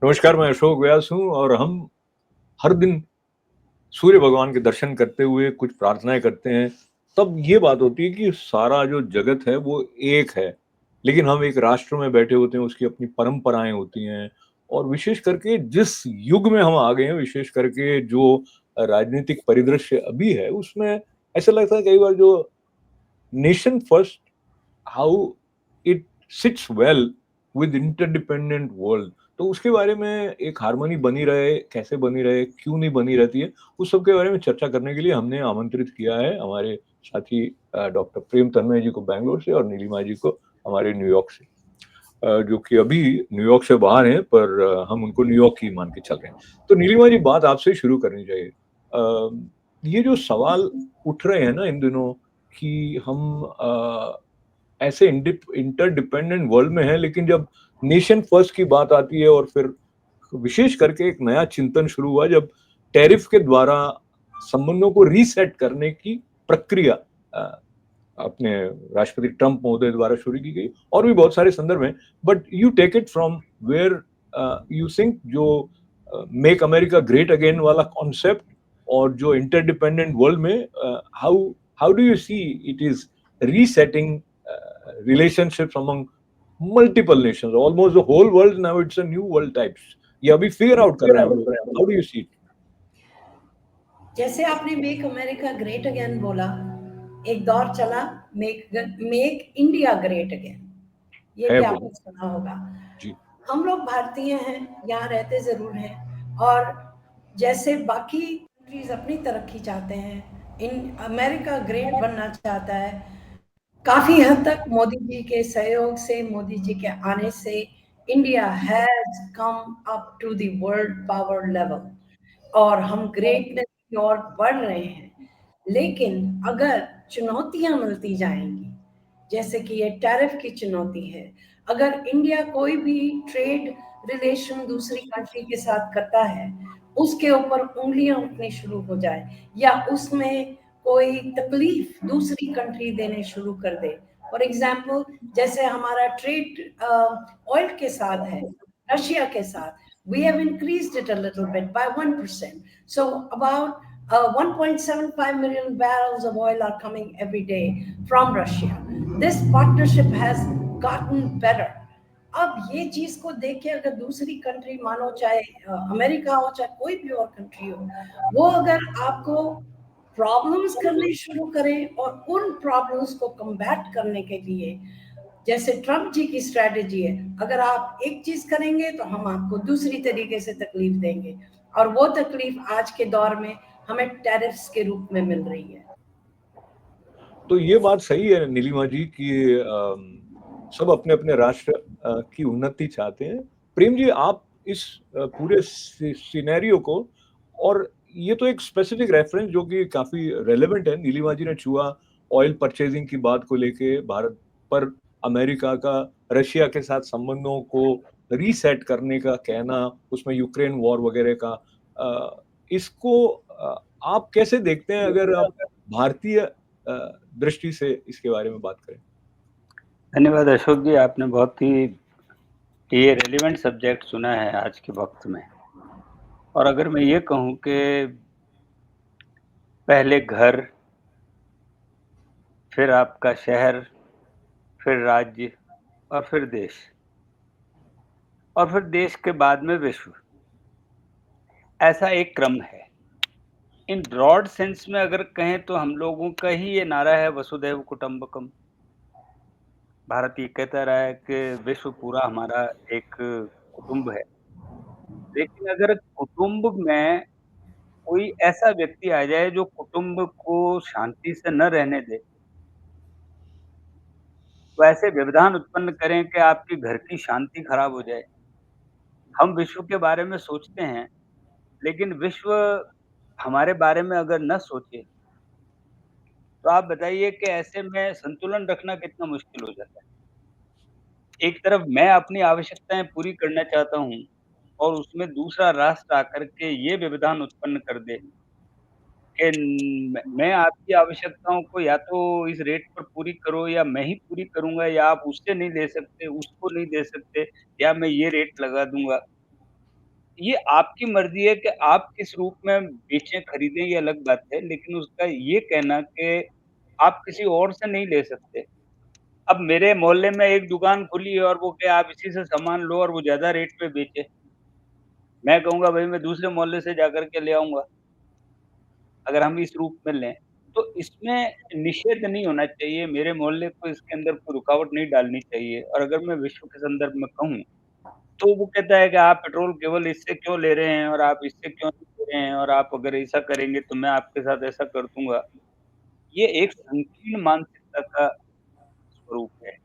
नमस्कार, मैं अशोक व्यास हूँ और हम हर दिन सूर्य भगवान के दर्शन करते हुए कुछ प्रार्थनाएँ करते हैं, तब ये बात होती है कि सारा जो जगत है वो एक है। लेकिन हम एक राष्ट्र में बैठे होते हैं, उसकी अपनी परंपराएँ होती हैं और विशेष करके जिस युग में हम आ गए हैं, विशेष करके जो राजनीतिक परिदृश्य अभी है, उसमें ऐसा लगता है कई बार जो nation first how it sits well with interdependent world, तो उसके बारे में एक हार्मनी बनी रहे, कैसे बनी रहे, क्यों नहीं बनी रहती है, उस सब के बारे में चर्चा करने के लिए हमने आमंत्रित किया है हमारे साथी डॉक्टर प्रेम तन्मय जी को बैंगलोर से और नीलिमा जी को हमारे न्यूयॉर्क से, जो कि अभी न्यूयॉर्क से बाहर हैं, पर हम उनको न्यूयॉर्क ही मान के चल रहे हैं। तो नीलिमा जी, बात आपसे ही शुरू करनी चाहिए। ये जो सवाल उठ रहे हैं ना इन दिनों कि हम ऐसे इंटरडिपेंडेंट वर्ल्ड में है, लेकिन जब नेशन फर्स्ट की बात आती है और फिर विशेष करके एक नया चिंतन शुरू हुआ जब टैरिफ के द्वारा संबंधों को रीसेट करने की प्रक्रिया अपने राष्ट्रपति ट्रंप महोदय द्वारा शुरू की गई, और भी बहुत सारे संदर्भ हैं, but you take it from where you think जो मेक अमेरिका ग्रेट अगेन वाला कॉन्सेप्ट और जो इंटरडिपेंडेंट वर्ल्ड में how how do you see it is resetting relationships among multiple nations, almost the whole world now, it's a new world types, ये अभी figure out कर रहे हैं हम लोग। How do you see it? जैसे आपने मेक अमेरिका ग्रेट अगेन बोला, एक दौर चला मेक इंडिया ग्रेट अगेन, ये है भी वो आपने सुना होगा। जी। हम लोग भारतीय हैं, यहाँ रहते जरूर हैं, और जैसे बाकी कंट्रीज अपनी तरक्की चाहते हैं, इन अमेरिका ग्रेट बनना चाहता है। काफी हद तक मोदी जी के सहयोग से, मोदी जी के आने से India has come up to the world power level और हम ग्रेटनेस की ओर बढ़ रहे हैं। लेकिन अगर चुनौतियां मिलती जाएंगी, जैसे कि ये टैरिफ की चुनौती है, अगर इंडिया कोई भी ट्रेड रिलेशन दूसरी कंट्री के साथ करता है, उसके ऊपर उंगलियां उठनी शुरू हो जाए या उसमें कोई तकलीफ दूसरी कंट्री देने शुरू कर दे। फॉर एग्जाम्पल, जैसे हमारा ट्रेड ऑयल के साथ है, रशिया के साथ, we have increased it a little bit by 1%. So about 1.75 million barrels of oil are coming every day from Russia. This partnership has gotten better. अब ये चीज को देख के अगर दूसरी कंट्री, मानो चाहे अमेरिका हो चाहे कोई भी और कंट्री हो, वो अगर आपको प्रॉब्लम्स करने शुरू करें और उन प्रॉब्लम्स को कम्बैट करने के लिए, जैसे ट्रम्प जी की स्ट्रैटेजी है, अगर आप एक चीज करेंगे तो हम आपको दूसरी तरीके से तकलीफ देंगे, और वो तकलीफ आज के दौर में हमें टैरिफ्स के रूप में मिल रही है। तो ये बात सही है नीलिमा जी कि सब अपने अपने राष्ट्र की उन्नति चाहते हैं। प्रेम जी, आप इस पूरे सिनेरियो को, और ये तो एक स्पेसिफिक रेफरेंस जो कि काफी रेलेवेंट है, नीलिमा जी ने छुआ ऑयल परचेजिंग की बात को लेके भारत पर अमेरिका का रशिया के साथ संबंधों को रीसेट करने का कहना, उसमें यूक्रेन वॉर वगैरह का, इसको आप कैसे देखते हैं अगर आप भारतीय दृष्टि से इसके बारे में बात करें? धन्यवाद अशोक जी, आपने बहुत ही ये रेलिवेंट सब्जेक्ट चुना है आज के वक्त में। और अगर मैं ये कहूँ कि पहले घर, फिर आपका शहर, फिर राज्य और फिर देश, और फिर देश के बाद में विश्व, ऐसा एक क्रम है। इन ब्रॉड सेंस में अगर कहें तो हम लोगों का ही ये नारा है, वसुधैव कुटुंबकम। भारत ये कहता रहा है कि विश्व पूरा हमारा एक कुटुंब है। लेकिन अगर कुटुंब में कोई ऐसा व्यक्ति आ जाए जो कुटुंब को शांति से न रहने दे, तो ऐसे व्यवधान उत्पन्न करें कि आपके घर की शांति खराब हो जाए। हम विश्व के बारे में सोचते हैं, लेकिन विश्व हमारे बारे में अगर न सोचे, तो आप बताइए कि ऐसे में संतुलन रखना कितना मुश्किल हो जाता है। एक तरफ मैं अपनी आवश्यकताएँ पूरी करना चाहता हूँ और उसमें दूसरा राष्ट्र आकर के ये व्यवधान उत्पन्न कर दे कि मैं आपकी आवश्यकताओं को या तो इस रेट पर पूरी करो या मैं ही पूरी करूँगा, या आप उससे नहीं ले सकते, उसको नहीं दे सकते, या मैं ये रेट लगा दूँगा। ये आपकी मर्ज़ी है कि आप किस रूप में बेचें, खरीदें, ये अलग बात है, लेकिन उसका ये कहना कि आप किसी और से नहीं ले सकते। अब मेरे मोहल्ले में एक दुकान खुली है और वो क्या आप इसी से सामान लो और वो ज़्यादा रेट पे बेचे। मैं कहूँगा भई मैं दूसरे मोहल्ले से जाकर के ले आऊँगा, अगर हम इस रूप में लें। तो इसमें निषेध नहीं होना चाहिए, मेरे मोहल्ले को इसके अंदर कोई रुकावट नहीं डालनी चाहिए और अगर मैं विश्व के संदर्भ में कहूँ, तो वो कहता है कि आप पेट्रोल केवल इससे क्यों ले रहे हैं और आप इससे क्यों नहीं ले रहे हैं और आप अगर ऐसा करेंगे तो मैं आपके साथ ऐसा कर दूँगा। ये एक संकीर्ण मानसिकता का स्वरूप है,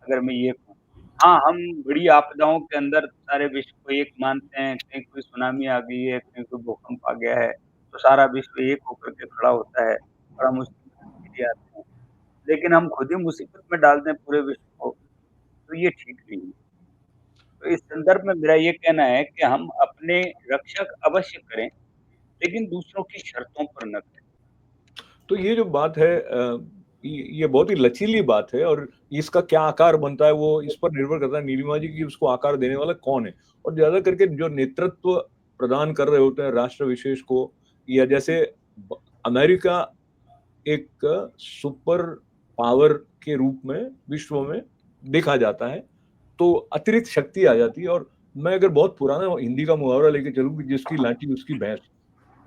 अगर मैं ये कहूँ। हाँ, हम बड़ी आपदाओं के अंदर सारे विश्व को एक मानते हैं, कहीं कोई सुनामी आ गई है, कहीं कोई भूकंप आ गया है, तो सारा विश्व एक होकर के खड़ा होता है और हम उसकी मदद के लिए आते हैं। लेकिन हम खुद ही मुसीबत में डाल दें पूरे विश्व को, तो ये ठीक नहीं है। तो इस संदर्भ में मेरा ये कहना है कि हम अपने रक्षक अवश्य करें, लेकिन दूसरों की शर्तों पर न करें। तो ये जो बात है ये बहुत ही लचीली बात है और इसका क्या आकार बनता है वो इस पर निर्भर करता है नीलिमा जी कि उसको आकार देने वाला कौन है और ज्यादा करके जो नेतृत्व प्रदान कर रहे होते हैं राष्ट्र विशेष को या जैसे अमेरिका एक सुपर पावर के रूप में विश्व में देखा जाता है तो अतिरिक्त शक्ति आ जाती है और मैं अगर बहुत पुराना हिंदी का मुहावरा लेके चलूं कि जिसकी लाठी उसकी भैंस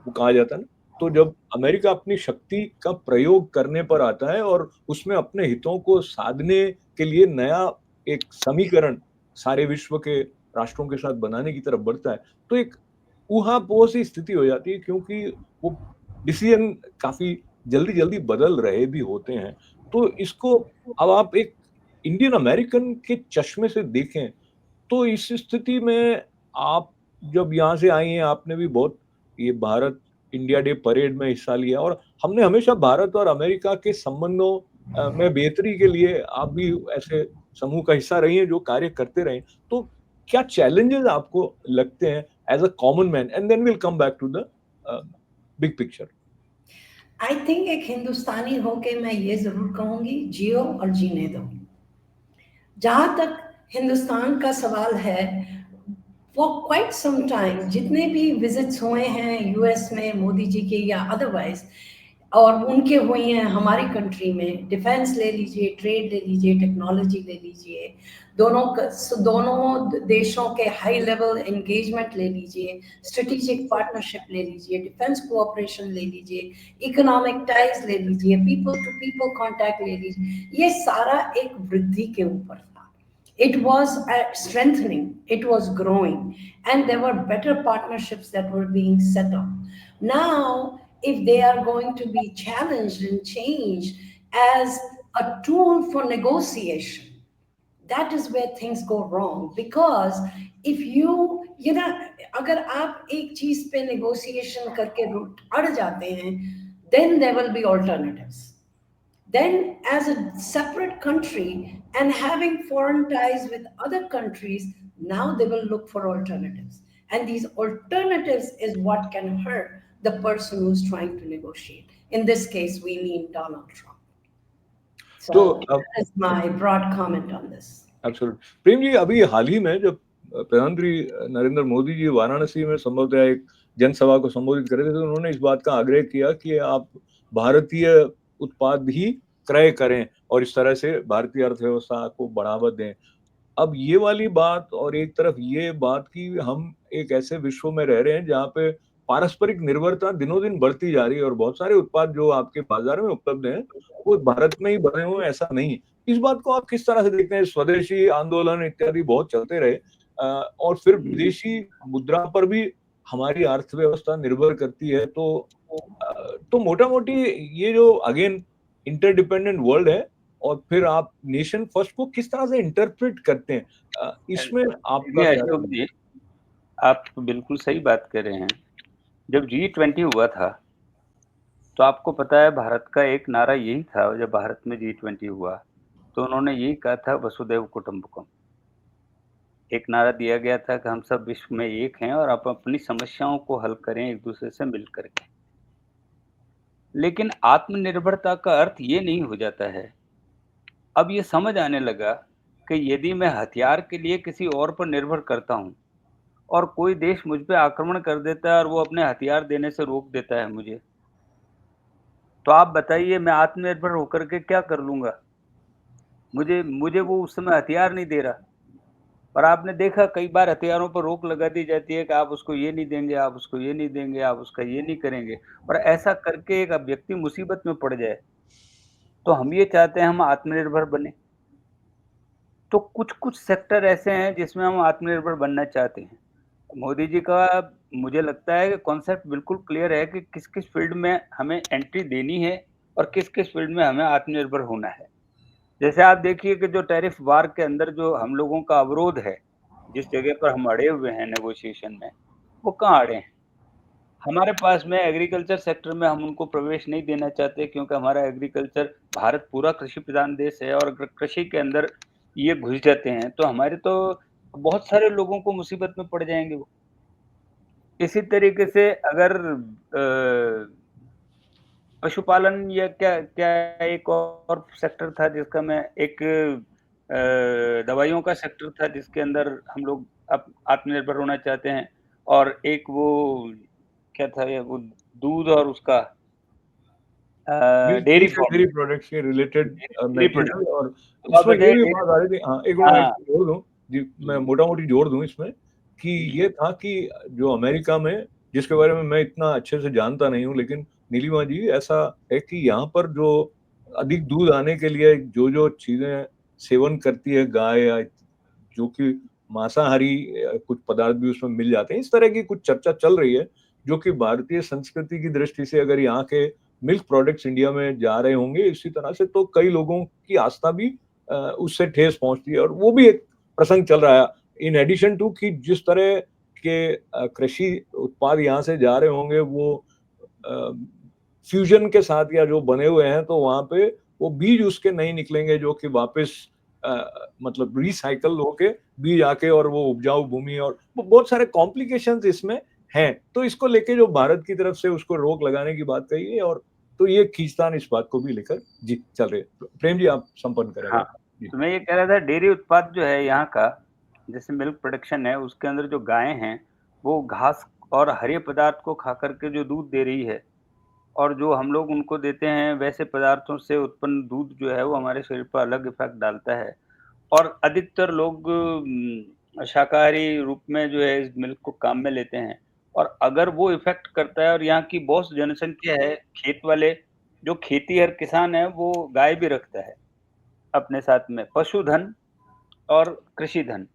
वो कहा जाता है ना तो जब अमेरिका अपनी शक्ति का प्रयोग करने पर आता है और उसमें अपने हितों को साधने के लिए नया एक समीकरण सारे विश्व के राष्ट्रों के साथ बनाने की तरफ बढ़ता है तो एक ऊहापोह सी स्थिति हो जाती है क्योंकि वो डिसीजन काफी जल्दी जल्दी बदल रहे भी होते हैं तो इसको अब आप एक इंडियन अमेरिकन के चश्मे से देखें तो इस स्थिति में आप जब यहाँ से आई हैं आपने भी बहुत ये भारत इंडिया डे परेड में हिस्सा लिया और हमने हमेशा भारत और अमेरिका के संबंधों में बेहतरी के लिए आप भी ऐसे समूह का हिस्सा रही हैं जो कार्य करते रहे तो क्या चैलेंजेस आपको लगते हैं as a common man and then will come back to the big picture I think एक हिंदुस्तानी होके मैं ये जरूर कहूंगी, जियो और जीने दो। जहां तक हिंदुस्तान का सवाल है, फॉर क्वाइट सम टाइम जितने भी विजिट्स हुए हैं यूएस में मोदी जी के या अदरवाइज, और उनके हुए हैं हमारी कंट्री में, डिफेंस ले लीजिए, ट्रेड ले लीजिए, टेक्नोलॉजी ले लीजिए, दोनों देशों के हाई लेवल एंगेजमेंट ले लीजिए, स्ट्रेटेजिक पार्टनरशिप ले लीजिए, डिफेंस कोऑपरेशन ले लीजिए, इकोनॉमिक टाइज ले लीजिए, पीपल टू पीपल कांटेक्ट ले लीजिए, ये सारा एक वृद्धि के ऊपर था। It was strengthening, it was growing, and there were better partnerships that were being set up. Now, if they are going to be challenged and changed as a tool for negotiation, that is where things go wrong. Because if you know, अगर आप एक चीज पे negotiation करके अड़ जाते हैं, then there will be alternatives. Then as a separate country and having foreign ties with other countries, now they will look for alternatives, and these alternatives is what can hurt the person who's trying to negotiate. In this case we mean Donald Trump. So तो that is my broad comment on this. Absolute Prem ji अभी हाल ही में जब प्रधानमंत्री नरेंद्र मोदी जी वाराणसी में संभवतः एक जनसभा को संबोधित कर रहे थे तो उन्होंने इस बात का आग्रह किया कि आप भारतीय उत्पाद ही क्रय करें और इस तरह से भारतीय अर्थव्यवस्था को बढ़ावा दें अब ये वाली बात और एक तरफ ये बात कि हम एक ऐसे विश्व में रह रहे हैं जहाँ पे पारस्परिक निर्भरता दिनों दिन बढ़ती जा रही है और बहुत सारे उत्पाद जो आपके बाजार में उपलब्ध हैं वो भारत में ही बने हुए ऐसा नहीं है इस बात को आप किस तरह से देखते हैं स्वदेशी आंदोलन इत्यादि बहुत चलते रहे और फिर विदेशी मुद्रा पर भी हमारी अर्थव्यवस्था निर्भर करती है तो मोटा मोटी ये जो अगेन इंटरडिपेंडेंट वर्ल्ड है और फिर आप नेशन फर्स्ट को किस तरह से इंटरप्रेट करते हैं इसमें आपका देखिए क्या अशोक जी, आप बिल्कुल सही बात कर रहे हैं। जब G20 हुआ था, तो आपको पता है भारत का एक नारा यही था जब भारत में G20 हुआ, तो उन्होंने यही कहा था वसुधैव कुटुंबकम। एक नारा दिया गया था कि हम सब विश्व में एक हैं और आप अपनी समस्याओं को हल करें एक दूसरे से मिल करके। लेकिन आत्मनिर्भरता का अर्थ ये नहीं हो जाता है। अब ये समझ आने लगा कि यदि मैं हथियार के लिए किसी और पर निर्भर करता हूँ और कोई देश मुझ पे आक्रमण कर देता है और वो अपने हथियार देने से रोक देता है मुझे, तो आप बताइए मैं आत्मनिर्भर होकर के क्या कर लूँगा? मुझे मुझे वो उस समय हथियार नहीं दे रहा। और आपने देखा कई बार हथियारों पर रोक लगा दी जाती है कि आप उसको ये नहीं देंगे, आप उसको ये नहीं देंगे, आप उसका ये नहीं करेंगे। और ऐसा करके एक व्यक्ति मुसीबत में पड़ जाए, तो हम ये चाहते हैं हम आत्मनिर्भर बने। तो कुछ-कुछ सेक्टर ऐसे हैं जिसमें हम आत्मनिर्भर बनना चाहते हैं। मोदी जी का मुझे लगता है कि कॉन्सेप्ट बिल्कुल क्लियर है कि किस-किस फ़ील्ड में हमें एंट्री देनी है और किस-किस फ़ील्ड में हमें आत्मनिर्भर होना है। जैसे आप देखिए कि जो टैरिफ वार के अंदर जो हम लोगों का अवरोध है, जिस जगह पर हम अड़े हुए हैं नेगोशिएशन में, वो कहाँ अड़े हैं? हमारे पास में एग्रीकल्चर सेक्टर में हम उनको प्रवेश नहीं देना चाहते क्योंकि हमारा एग्रीकल्चर भारत पूरा कृषि प्रधान देश है और अगर कृषि के अंदर ये घुस जाते हैं, तो हमारे तो बहुत सारे लोगों को मुसीबत में पड़ जाएँगे वो। इसी तरीके से अगर पशुपालन या क्या क्या एक और सेक्टर था जिसका मैं एक दवाइयों का सेक्टर था जिसके अंदर हम लोग आत्मनिर्भर होना चाहते हैं और एक वो क्या था ये वो दूध और उसका milk dairy milk and farm dairy products के रिलेटेड डेयरी मटेरियल, प्रोडक्ट। और तो आप उसमें ये भी बताइए बात आ रही थी। हाँ, एक मिनट मैं हाँ, जोड़ दूँ जी, मैं हुँ, मोटा-मोटी जोड़ दूँ इसमें कि हुँ, ये था कि जो अमेरिका में, जिसके बारे में मैं इतना अच्छे से जानता नहीं हूँ, लेकिन नीलिमा जी ऐसा है कि यहाँ पर जो अधिक दूध आने के लिए जो-जो चीज़ें सेवन करती है गाय, या जो कि मांसाहारी कुछ पदार्थ भी उसमें मिल जाते हैं। इस तरह की कुछ चर्चा चल रही है, जो कि भारतीय संस्कृति की दृष्टि से अगर यहाँ के मिल्क प्रोडक्ट्स इंडिया में जा रहे होंगे इसी तरह से, तो कई लोगों की आस्था भी उससे ठेस पहुँचती है, और वो भी एक प्रसंग चल रहा है। इन एडिशन टू कि जिस तरह के कृषि उत्पाद यहाँ से जा रहे होंगे वो अ, फ्यूजन के साथ या जो बने हुए हैं, तो वहाँ पे वो बीज उसके नहीं निकलेंगे जो कि वापस मतलब रिसाइकल होके बीज आके और वो उपजाऊ भूमि, और बहुत सारे कॉम्प्लिकेशंस इसमें हैं। तो इसको लेके जो भारत की तरफ से उसको रोक लगाने की बात कही है, और तो ये खींचतान इस बात को भी लेकर जी चल रहे हैं। प्रेम जी आप संपन्न करें हाँ, बात। जी। तो मैं ये कह रहा था डेयरी उत्पाद जो है यहाँ का, जैसे मिल्क प्रोडक्शन है उसके अंदर जो गायें हैं, वो घास और हरे पदार्थ को खा कर के जो दूध दे रही है और जो हम लोग उनको देते हैं वैसे पदार्थों से उत्पन्न दूध जो है वो हमारे शरीर पर अलग इफ़ेक्ट डालता है। और अधिकतर लोग शाकाहारी रूप में जो है इस मिल्क को काम में लेते हैं और अगर वो इफ़ेक्ट करता है और यहाँ की बहुत जनसंख्या है खेत वाले, जो खेतीहर किसान है वो गाय भी रखता है अपने साथ में। पशुधन और कृषि धन,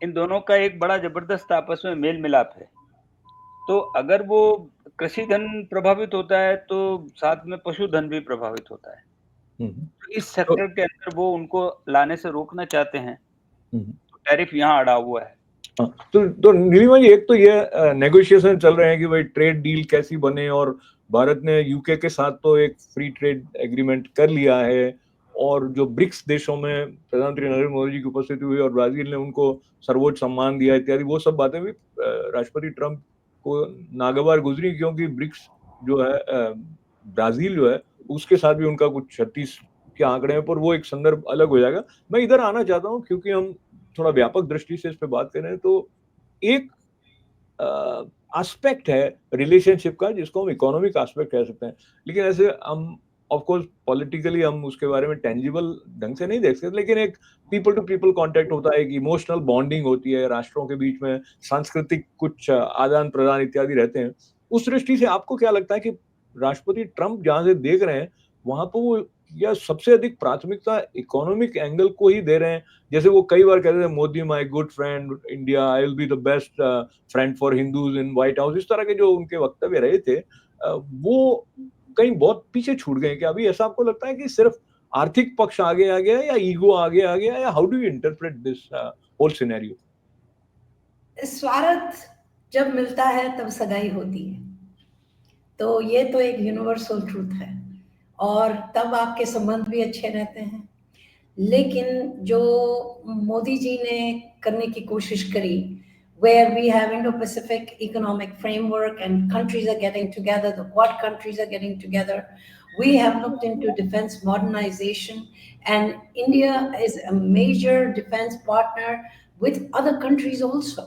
इन दोनों का एक बड़ा ज़बरदस्त आपस में मेल-मिलाप है। तो अगर वो कृषि धन प्रभावित होता है तो साथ में पशुधन भी प्रभावित होता है। हुँ, हुँ। तो इस तो सेक्टर के अंदर वो उनको लाने से रोकना चाहते हैं, हुँ, हुँ। तो टैरिफ यहाँ अड़ा हुआ है। हाँ, तो नीलिमा जी, एक तो ये नेगोशिएशन चल रहे हैं कि भाई ट्रेड डील कैसी बने, और भारत ने यूके के साथ तो एक फ्री ट्रेड एग्रीमेंट कर लिया है, और जो ब्रिक्स देशों में प्रधानमंत्री नरेंद्र मोदी जी की उपस्थिति हुई और ब्राजील ने उनको सर्वोच्च सम्मान दिया इत्यादि, वो सब बातें भी राष्ट्रपति ट्रंप को नागवार गुजरी, क्योंकि ब्रिक्स जो है ब्राजील जो है उसके साथ भी उनका कुछ 36 के आंकड़े हैं, पर वो एक संदर्भ अलग हो जाएगा। मैं इधर आना चाहता हूँ क्योंकि हम थोड़ा व्यापक दृष्टि से इस पे बात करें, तो एक एस्पेक्ट है रिलेशनशिप का जिसको हम इकोनॉमिक एस्पेक्ट कह सकते हैं। लेकिन ऐसे हम ऑफ कोर्स पॉलिटिकली हम उसके बारे में टेंजिबल ढंग से नहीं देख सकते, लेकिन एक पीपल टू पीपल कांटेक्ट होता है, एक इमोशनल बॉन्डिंग होती है, राष्ट्रों के बीच में सांस्कृतिक कुछ आदान-प्रदान इत्यादि रहते हैं। उस दृष्टि से आपको क्या लगता है कि राष्ट्रपति ट्रंप जहाँ से देख रहे हैं, वहाँ पे वो या सबसे अधिक प्राथमिकता इकोनॉमिक एंगल को ही दे रहे हैं? जैसे वो कई बार कहते थे, Modi my good friend, India, I will be the best friend for Hindus in white house, इस तरह के जो उनके वक्तव्य रहे थे, वो कहीं बहुत पीछे छूट गए क्या? अभी ऐसा आपको लगता है कि सिर्फ आर्थिक पक्ष आगे आ गया है, या ईगो आगे आ गया है, या how do you interpret this whole scenario? स्वार्थ जब मिलता है तब सगाई होती है, तो ये तो एक यूनिवर्सल ट्रूथ है, और तब आपके संबंध भी अच्छे रहते हैं। लेकिन जो मोदी जी ने करने की कोशिश करी, where we have Indo-Pacific economic framework and countries are getting together, the Quad countries are getting together. We have looked into defense modernization, and India is a major defense partner with other countries also.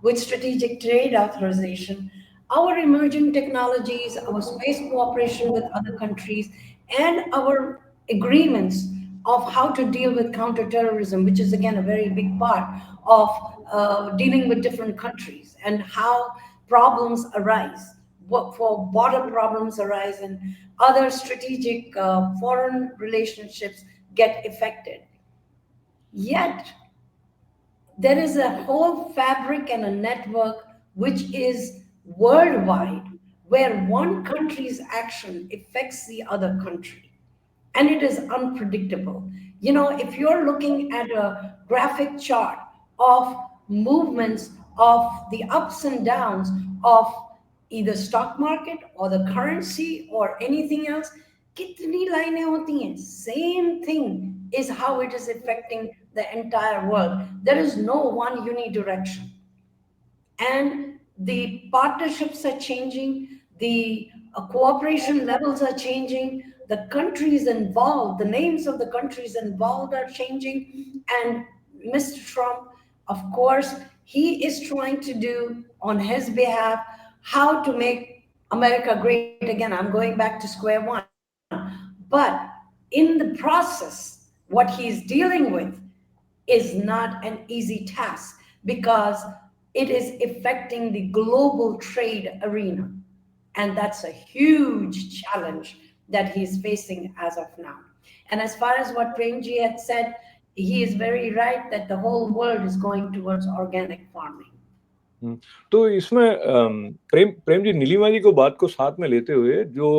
with strategic trade authorization, our emerging technologies, our space cooperation with other countries, and our agreements of how to deal with counterterrorism, which is again a very big part of dealing with different countries and how problems arise, what for border problems arise, and other strategic foreign relationships get affected. Yet, there is a whole fabric and a network which is worldwide where one country's action affects the other country, and it is unpredictable. If you're looking at a graphic chart of movements of the ups and downs of either stock market or the currency or anything else, कितनी लाइनें होती हैं? Same thing is how it is affecting the entire world. There is no one unidirection. And the partnerships are changing, the cooperation levels are changing, the countries involved, the names of the countries involved are changing. And Mr. Trump, of course, he is trying to do on his behalf how to make America great again. I'm going back to square one. But in the process, what he's dealing with is not an easy task because it is affecting the global trade arena. And that's a huge challenge that he's facing as of now. And as far as what Premji had said, he is very right that the whole world is going towards organic farming. तो इसमें प्रेम जी नीलिमा जी को बात को साथ में लेते हुए जो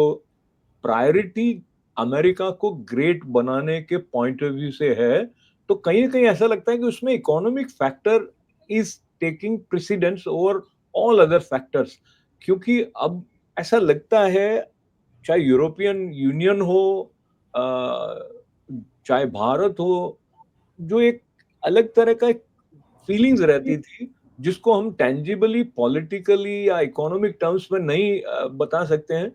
प्रायोरिटी अमेरिका को ग्रेट बनाने के पॉइंट ऑफ व्यू से है, तो कहीं ना कहीं ऐसा लगता है कि उसमें economic factor is taking precedence over all other factors, क्योंकि अब ऐसा लगता है चाहे यूरोपियन यूनियन हो, चाहे भारत हो, जो एक अलग तरह का फीलिंग्स रहती थी जिसको हम टेंजिबली पॉलिटिकली या इकोनॉमिक टर्म्स में नहीं बता सकते हैं,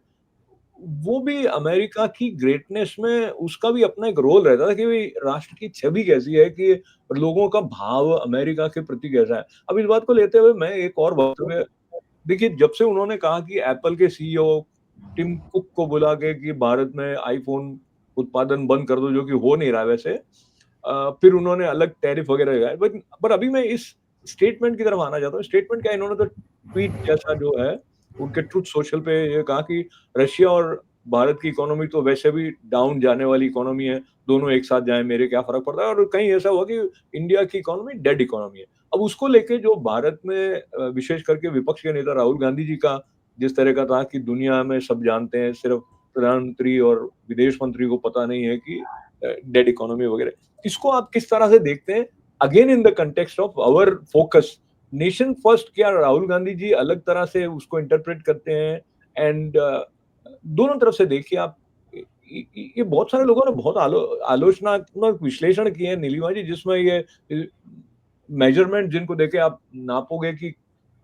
वो भी अमेरिका की ग्रेटनेस में उसका भी अपना एक रोल रहता था कि भाई राष्ट्र की छवि कैसी है, कि लोगों का भाव अमेरिका के प्रति कैसा है। अब इस बात को लेते हुए मैं एक और वक्तव्य, देखिए जब से उन्होंने कहा कि एप्पल के सीईओ टिम कुक को बुला के कि भारत में आईफोन उत्पादन बंद कर दो, जो कि हो नहीं रहा वैसे, फिर उन्होंने अलग टैरिफ वगैरह लगाए, बट अभी मैं इस स्टेटमेंट की तरफ आना चाहता हूँ। स्टेटमेंट क्या, इन्होंने तो ट्वीट जैसा जो है उनके ट्रुथ सोशल पे ये कहा कि रशिया और भारत की इकोनॉमी तो वैसे भी डाउन जाने वाली इकोनॉमी है, दोनों एक साथ जाए मेरे क्या फर्क पड़ता है, और कहीं ऐसा हुआ कि इंडिया की इकोनॉमी डेड इकोनॉमी है। अब उसको लेके जो भारत में विशेष करके विपक्ष के नेता राहुल गांधी जी का जिस तरह का था कि दुनिया में सब जानते हैं, सिर्फ प्रधानमंत्री और विदेश मंत्री को पता नहीं है कि डेड इकोनॉमी वगैरह, इसको आप किस तरह से देखते हैं again in the context of our focus nation first? क्या राहुल गांधी जी अलग तरह से उसको इंटरप्रेट करते हैं? एंड दोनों तरफ से देखिए आप, ये बहुत सारे लोगों ने बहुत आलोचनात्मक विश्लेषण किए हैं नीलिमा जी, जिसमें ये मेजरमेंट जिनको देके आप नापोगे कि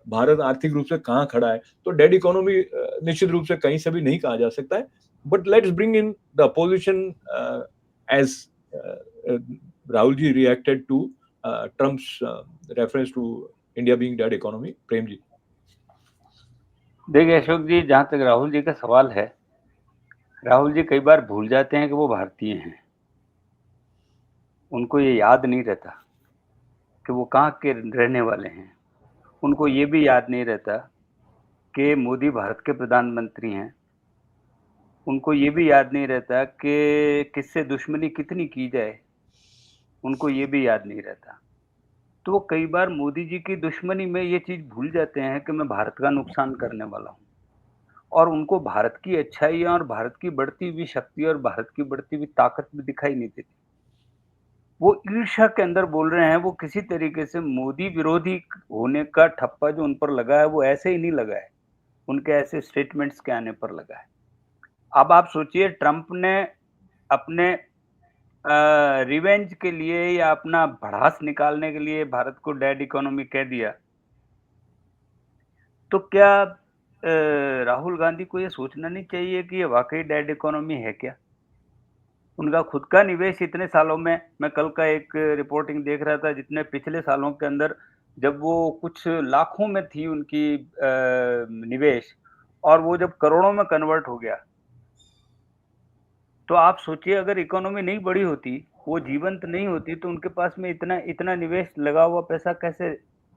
भारत आर्थिक रूप से कहाँ खड़ा है, तो डेड इकोनॉमी निश्चित रूप से कहीं से भी नहीं कहा जा सकता है। But let's bring in the opposition as Rahul ji reacted to Trump's reference to India being dead economy. Prem ji. देखिए अशोक जी, जहाँ तक राहुल जी का सवाल है, राहुल जी कई बार भूल जाते हैं कि वो भारतीय हैं। उनको ये याद नहीं रहता कि वो कहाँ के रहने वाले हैं। उनको ये भी याद नहीं रहता कि मोदी भारत के प्रधानमंत्री हैं। उनको ये भी याद नहीं रहता कि किससे दुश्मनी कितनी की जाए। उनको ये भी याद नहीं रहता। तो वो कई बार मोदी जी की दुश्मनी में ये चीज़ भूल जाते हैं कि मैं भारत का नुकसान करने वाला हूँ। और उनको भारत की अच्छाइयाँ और भारत की बढ़ती हुई शक्ति और भारत की बढ़ती हुई ताकत भी दिखाई नहीं देती। वो ईर्ष्या के अंदर बोल रहे हैं। वो किसी तरीके से मोदी विरोधी होने का ठप्पा जो उन पर लगा है, वो ऐसे ही नहीं लगा है, उनके ऐसे स्टेटमेंट्स के आने पर लगा है। अब आप सोचिए, ट्रंप ने अपने रिवेंज के लिए या अपना भड़ास निकालने के लिए भारत को डेड इकोनॉमी कह दिया, तो क्या राहुल गांधी को ये सोचना नहीं चाहिए कि ये वाकई डेड इकोनॉमी है क्या? उनका खुद का निवेश इतने सालों में, मैं कल का एक रिपोर्टिंग देख रहा था, जितने पिछले सालों के अंदर जब वो कुछ लाखों में थी उनकी निवेश, और वो जब करोड़ों में कन्वर्ट हो गया, तो आप सोचिए अगर इकोनॉमी नहीं बढ़ी होती, वो जीवंत नहीं होती, तो उनके पास में इतना इतना निवेश लगा हुआ पैसा कैसे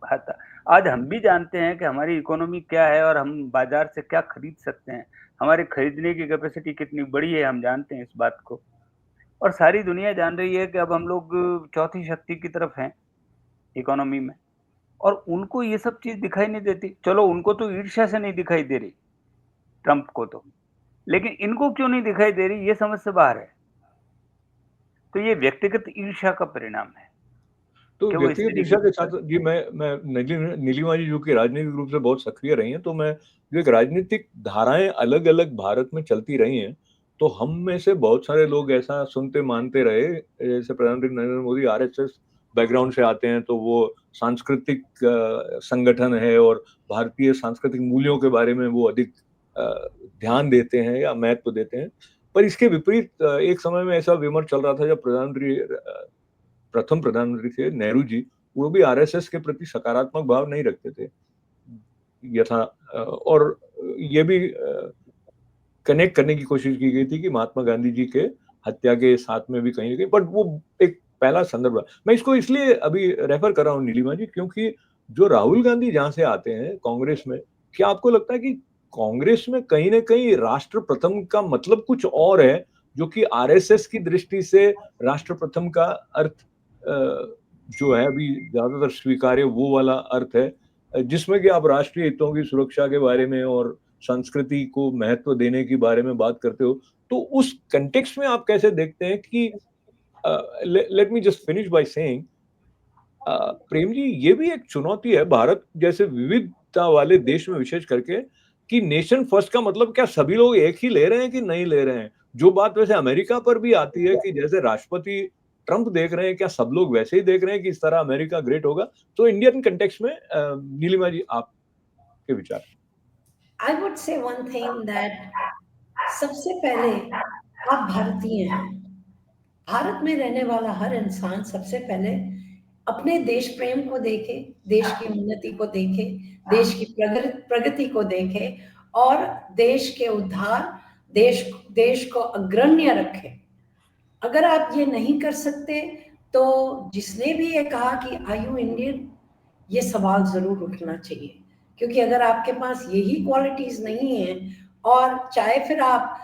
आता? आज हम भी जानते हैं कि हमारी इकोनॉमी क्या है और हम बाजार से क्या खरीद सकते हैं। हमारी खरीदने की कैपेसिटी कितनी बड़ी है, हम जानते हैं इस बात को। और सारी दुनिया जान रही है कि अब हम लोग चौथी शक्ति की तरफ हैं इकोनॉमी में, और उनको ये सब चीज़ दिखाई नहीं देती। चलो उनको तो ईर्ष्या से नहीं दिखाई दे रही, ट्रम्प को तो, लेकिन इनको क्यों नहीं दिखाई दे रही, ये समझ से बाहर है। तो ये व्यक्तिगत ईर्ष्या का परिणाम है तो कि वो इस व्यक्तिगत तरीके ईर्ष्या की के साथ बात। जी मैं नीलिमा जी जो कि राजनीतिक रूप से बहुत सक्रिय रही हैं, तो मैं जो एक राजनीतिक धाराएं अलग अलग भारत में चलती रही हैं, तो हम में से बहुत सारे लोग ऐसा सुनते मानते रहे, जैसे प्रधानमंत्री नरेंद्र मोदी आरएसएस बैकग्राउंड से आते हैं, तो वो सांस्कृतिक संगठन है और भारतीय सांस्कृतिक मूल्यों के बारे में वो अधिक ध्यान देते हैं या महत्व देते हैं। पर इसके विपरीत एक समय में ऐसा विमर्श चल रहा था जब प्रथम प्रधानमंत्री थे नेहरू जी, वो भी आरएसएस के प्रति सकारात्मक भाव नहीं रखते थे। यथा और ये भी कनेक्ट करने की कोशिश की गई थी कि महात्मा गांधी जी के हत्या के साथ में भी कहीं न कहीं, बट वो एक पहला संदर्भ है। मैं इसको इसलिए अभी रेफर कर रहा हूँ नीलिमा जी, क्योंकि जो राहुल गांधी जहाँ से आते हैं कांग्रेस में, क्या आपको लगता है कि कांग्रेस में कहीं न कहीं राष्ट्र प्रथम का मतलब कुछ और है, जो कि आरएसएस की दृष्टि से राष्ट्र प्रथम का अर्थ जो है अभी ज़्यादातर स्वीकार्य वो वाला अर्थ है, जिसमें कि आप राष्ट्रीय हितों की सुरक्षा के बारे में और संस्कृति को महत्व देने के बारे में बात करते हो, तो उस कॉन्टेक्स्ट में आप कैसे देखते हैं कि let me just finish by saying, Prem ji, ये भी एक चुनौती है भारत जैसे विविधता वाले देश में विशेष करके, कि नेशन फर्स्ट का मतलब क्या सभी लोग एक ही ले रहे हैं कि नहीं ले रहे हैं? जो बात वैसे अमेरिका पर भी आती है कि जैसे राष्ट्रपति ट्रंप देख रहे हैं, क्या सब लोग वैसे ही देख रहे हैं कि इस तरह अमेरिका ग्रेट होगा? तो इंडियन कॉन्टेक्स्ट में नीलिमा जी आपके विचार? I would say one thing that सबसे पहले आप भारतीय हैं। भारत में रहने वाला हर इंसान सबसे पहले अपने देश प्रेम को देखे, देश की उन्नति को देखे, देश की प्रगति को देखे और देश के उद्धार, देश देश को अग्रण्य रखे। अगर आप ये नहीं कर सकते, तो जिसने भी ये कहा कि आर यू इंडियन, ये सवाल जरूर उठना चाहिए, क्योंकि अगर आपके पास यही क्वालिटीज नहीं है, और चाहे फिर आप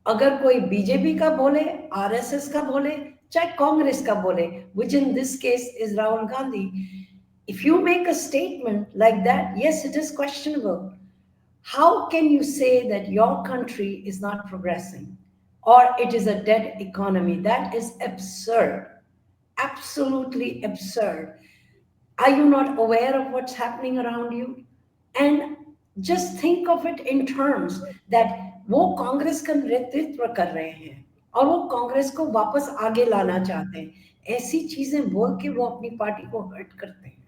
अगर कोई बीजेपी का बोले, आरएसएस का बोले, चाहे कांग्रेस का बोले, which in this case is Rahul Gandhi, if you make a statement like that, yes, it is questionable. How can you say that your country is not progressing or it is a dead economy? That is absurd, absolutely absurd. Are you not aware of what's happening around you? And just think of it in terms that वो कांग्रेस का नेतृत्व कर रहे हैं और वो कांग्रेस को वापस आगे लाना चाहते हैं। ऐसी चीजें बोल के वो अपनी पार्टी को हर्ट करते हैं।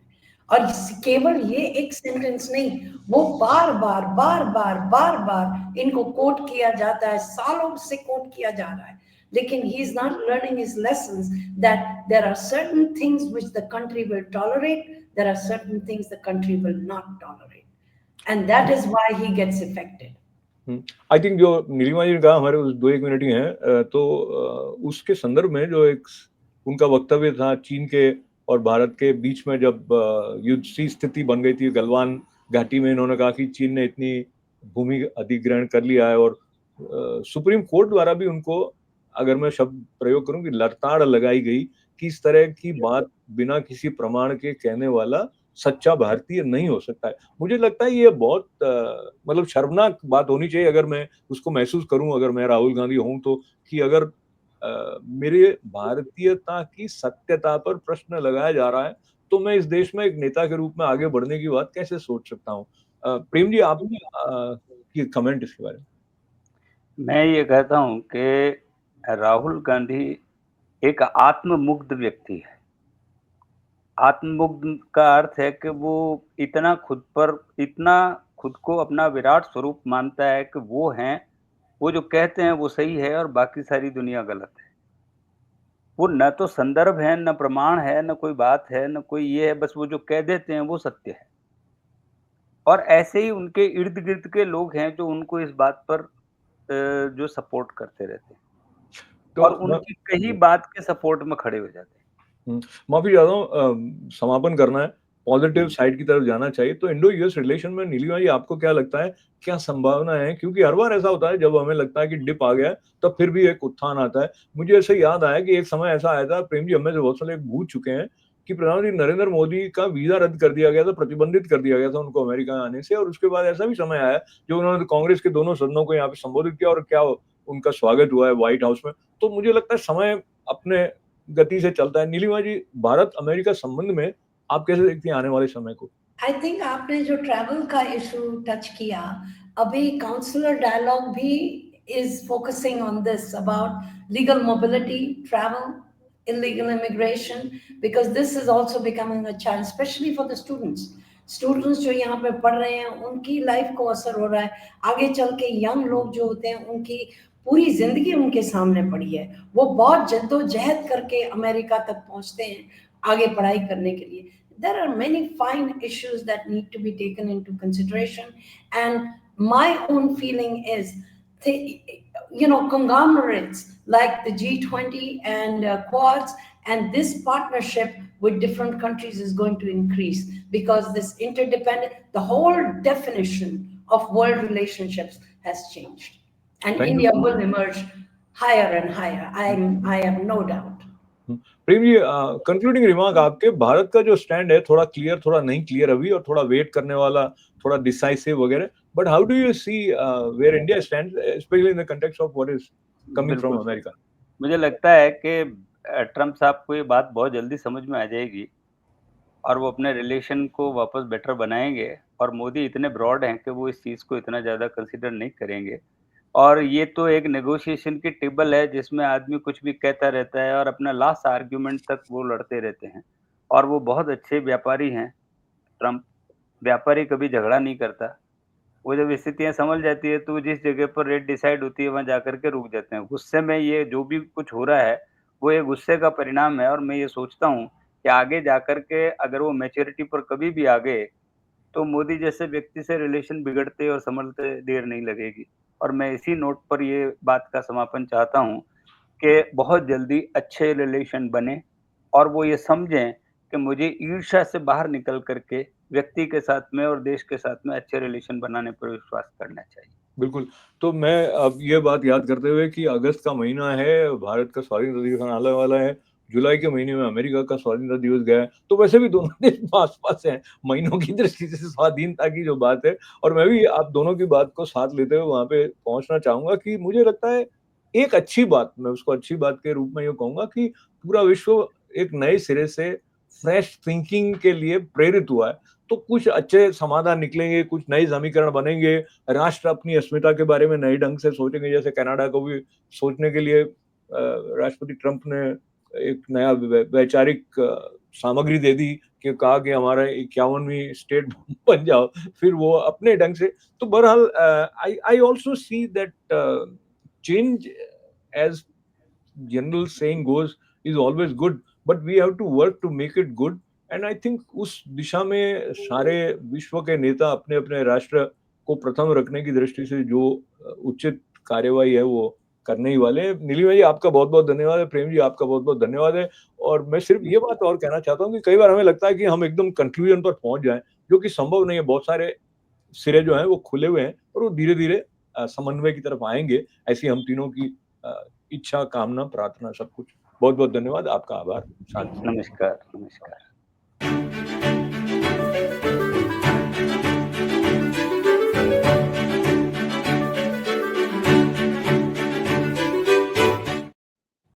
और केवल ये एक सेंटेंस नहीं, वो बार बार बार बार बार बार इनको कोट किया जाता है, सालों से कोट किया जा रहा है, लेकिन he is not learning his lessons that there are certain things which the country will tolerate, there are certain things the country will not tolerate, and that is why he gets affected. I think जो नीलिमा जी ने कहा, हमारे उस 2-1 minute ही हैं, तो उसके संदर्भ में जो एक उनका वक्तव्य था चीन के और भारत के बीच में, जब युद्ध सी स्थिति बन गई थी गलवान घाटी में, इन्होंने कहा कि चीन ने इतनी भूमि अधिग्रहण कर लिया है, और सुप्रीम कोर्ट द्वारा भी उनको, अगर मैं शब्द प्रयोग करूं, कि लताड़ लगाई गई कि इस तरह की बात बिना किसी प्रमाण के कहने वाला सच्चा भारतीय नहीं हो सकता है। मुझे लगता है ये बहुत मतलब शर्मनाक बात होनी चाहिए, अगर मैं उसको महसूस करूं, अगर मैं राहुल गांधी हूं तो, कि अगर मेरे भारतीयता की सत्यता पर प्रश्न लगाया जा रहा है, तो मैं इस देश में एक नेता के रूप में आगे बढ़ने की बात कैसे सोच सकता हूं? प्रेम जी, आप की कमेंट इसके बारे में? मैं ये कहता हूँ कि राहुल गांधी एक आत्ममुग्ध व्यक्ति है। आत्ममुग्ध का अर्थ है कि वो इतना खुद को अपना विराट स्वरूप मानता है कि वो हैं, वो जो कहते हैं वो सही है और बाकी सारी दुनिया गलत है। वो न तो संदर्भ है, न प्रमाण है, न कोई बात है, न कोई ये है, बस वो जो कह देते हैं वो सत्य है। और ऐसे ही उनके इर्द-गिर्द के लोग हैं जो उनको इस बात पर जो सपोर्ट करते रहते हैं तो और उनकी कही बात के सपोर्ट में खड़े हो जाते हैं। माफ़ी चाहता हूँ, समापन करना है, पॉज़िटिव जी। साइड की तरफ जाना चाहिए। तो इंडो-यूएस रिलेशन में नीलिमा जी आपको क्या लगता है, क्या संभावना है? क्योंकि हर बार ऐसा होता है जब हमें लगता है कि डिप आ गया है, तब फिर भी एक उत्थान आता है। मुझे ऐसे याद आया कि एक समय ऐसा आया था, प्रेम जी हम में से बहुत सारे भूल चुके हैं, कि प्रधानमंत्री नरेंद्र मोदी का वीज़ा रद्द कर दिया गया था, प्रतिबंधित कर दिया गया था उनको अमेरिका आने से, और उसके बाद ऐसा भी समय आया, जो उन्होंने कांग्रेस के दोनों सदनों को यहाँ पे संबोधित किया और क्या उनका स्वागत हुआ है व्हाइट हाउस में। तो मुझे लगता है समय अपने गति से चलता है। नीलिमा जी, भारत-अमेरिका संबंध में आप कैसे देखती हैं आने वाले समय को? आई थिंक आपने जो ट्रैवल का इशू टच किया, अभी काउंसलर डायलॉग भी is focusing on this about legal mobility, travel, illegal immigration, because this is also becoming a challenge, especially for the students. Students जो यहाँ पे पढ़ रहे हैं उनकी लाइफ को असर हो रहा है, आगे चल के यंग लोग जो होते हैं उनकी पूरी जिंदगी उनके सामने पड़ी है, वो बहुत जद्दोजहद करके अमेरिका तक पहुंचते हैं आगे पढ़ाई करने के लिए. There are many fine issues that need to be taken into consideration, and my own feeling is, conglomerates like the G20 and Quads, and this partnership with different countries is going to increase, because this interdependent, the whole definition of world relationships has changed, and thank India you. will emerge higher and higher. I have no doubt. Prem ji, concluding remark आपके, भारत का जो stand है थोड़ा clear, थोड़ा नहीं clear अभी, और थोड़ा वेट करने वाला, थोड़ा डिसाइसिव वगैरह, but how do you see where India stands, specially in the context of what is coming from बिल्कुल सही। अमेरिका? मुझे लगता है कि ट्रम्प साहब को ये बात बहुत जल्दी समझ में आ जाएगी और वो अपने रिलेशन को वापस बेटर बनाएँगे और मोदी इतने ब्रॉड हैं कि वो इस चीज़ को इतना ज़्यादा कंसीडर नहीं करेंगे। और ये तो एक नेगोशिएशन की टेबल है जिसमें आदमी कुछ भी कहता रहता है और अपना लास्ट आर्ग्यूमेंट तक वो लड़ते रहते हैं। और वो बहुत अच्छे व्यापारी हैं ट्रम्प, व्यापारी कभी झगड़ा नहीं करता। वो जब स्थितियाँ संभल जाती है, तो वो जिस जगह पर रेट डिसाइड होती है, वहाँ जाकर के रुक जाते हैं। गुस्से में ये जो भी कुछ हो रहा है, वो एक गुस्से का परिणाम है और मैं ये सोचता हूँ कि आगे जाकर के अगर वो मैच्योरिटी पर कभी भी आ गए, तो मोदी जैसे व्यक्ति से रिलेशन बिगड़ते और संभलते देर नहीं लगेगी। और मैं इसी नोट पर ये बात का समापन चाहता हूँ कि बहुत जल्दी अच्छे रिलेशन बने और वो ये समझें कि मुझे ईर्ष्या से बाहर निकल कर के व्यक्ति के साथ में और देश के साथ में अच्छे रिलेशन बनाने पर विश्वास करना चाहिए। बिल्कुल। तो मैं अब ये बात याद करते हुए कि अगस्त का महीना है, भारत का स्वाधीनता दिवस आने वाला है, जुलाई के महीने में अमेरिका का स्वाधीनता दिवस गया है, तो वैसे भी दोनों देश आस-पास हैं, महीनों की दृष्टि से स्वाधीनता की जो बात है, और मैं भी आप दोनों की बात को साथ लेते हुए वहाँ पे पहुँचना चाहूँगा कि मुझे लगता है एक अच्छी बात, मैं उसको अच्छी बात के रूप में यूँ कहूँगा कि पूरा विश्व एक नए सिरे से फ्रेश थिंकिंग के लिए प्रेरित हुआ है। तो कुछ अच्छे समाधान निकलेंगे, कुछ नए समीकरण बनेंगे, राष्ट्र अपनी अस्मिता के बारे में नए ढंग से सोचेंगे, जैसे कनाडा को भी सोचने के लिए राष्ट्रपति ट्रंप ने एक नया वैचारिक सामग्री दे दी, कि कहा कि हमारा 51वीं स्टेट बन जाओ, फिर वो अपने ढंग से। तो बहरहाल I I also see that change, as general saying goes, is always good, but we have to work to make it good. And I think उस दिशा में सारे विश्व के नेता अपने अपने राष्ट्र को प्रथम रखने की दृष्टि से जो उचित कार्यवाही है वो करने ही वाले हैं। नीलिमा जी, आपका बहुत बहुत धन्यवाद है। प्रेम जी, आपका बहुत बहुत धन्यवाद है। और मैं सिर्फ ये बात और कहना चाहता हूँ कि कई बार हमें लगता है कि हम एकदम कंक्लूजन पर पहुंच जाएं, जो कि संभव नहीं है। बहुत सारे सिरे जो हैं वो खुले हुए हैं और वो धीरे धीरे समन्वय की तरफ आएंगे। ऐसी हम तीनों की अ, इच्छा, कामना, प्रार्थना, सब कुछ। बहुत बहुत धन्यवाद। आपका आभार। शांति। नमस्कार, नमस्कार।